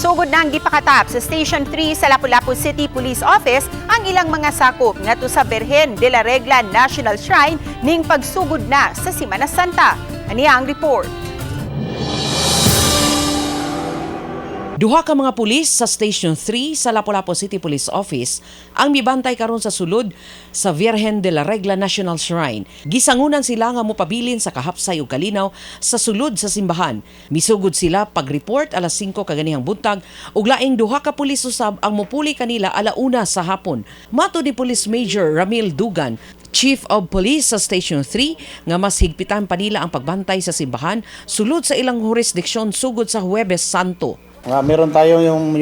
Sugod na ang gipakatap sa Station 3 sa Lapu-Lapu City Police Office ang ilang mga sakop ngadto sa Virgen de la Regla National Shrine ning pagsugod na sa Semana Santa. Aniya ang report. Duha ka mga pulis sa Station 3 sa Lapu-Lapu City Police Office ang mibantay karon sa sulod sa Virgen de la Regla National Shrine. Gisangunan sila nga mopabilin sa kahapsay ug kalinaw sa sulod sa simbahan. Misugod sila pag-report alas 5 kaganihang buntag ug laing duha ka pulis usab ang mopuli kanila alauna sa hapon. Mato ni Police Major Ramil Dugan, Chief of Police sa Station 3, nga mas higpitan pa nila ang pagbantay sa simbahan sulod sa ilang jurisdiksyon sugod sa Huwebes Santo. Meron tayo yung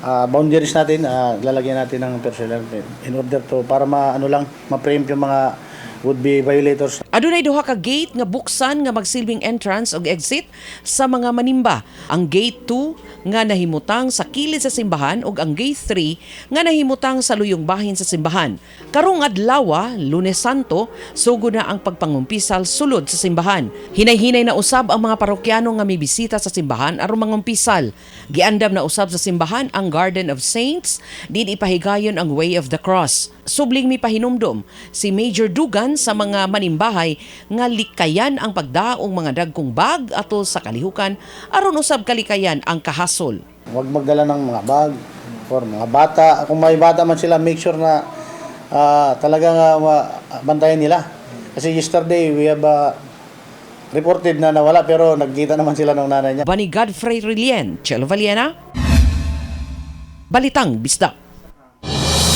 boundaries natin, lalagyan natin ng personnel in order to para ma-preempt yung mga would-be violators. Adunay duha ka gate nga buksan nga magsilbing entrance ug exit sa mga manimba. Ang gate 2 nga nahimutang sa kilid sa simbahan ug ang gate 3 nga nahimutang sa luyong bahin sa simbahan. Karong adlaw, Lunes Santo, sugod na ang pagpangumpisal sulod sa simbahan. Hinay-hinay na usab ang mga parokyano nga mibisita sa simbahan aron mangumpisal. Giandam na usab sa simbahan ang Garden of Saints, din ipahigayon ang Way of the Cross. Subling mipahinumdom si Major Dugan sa mga manimbahay nga likayan ang pagdaong mga dagkong bag atol sa kalihukan aron usab kalikayan ang kahasol. Huwag magdala ng mga bag for mga bata. Kung may bata man sila, make sure na talagang bantayan nila. Kasi yesterday we have reported na nawala pero nagkita naman sila ng nanay niya. Bani Godfrey Rilien, Chelo Valiena, Balitang Bisdak.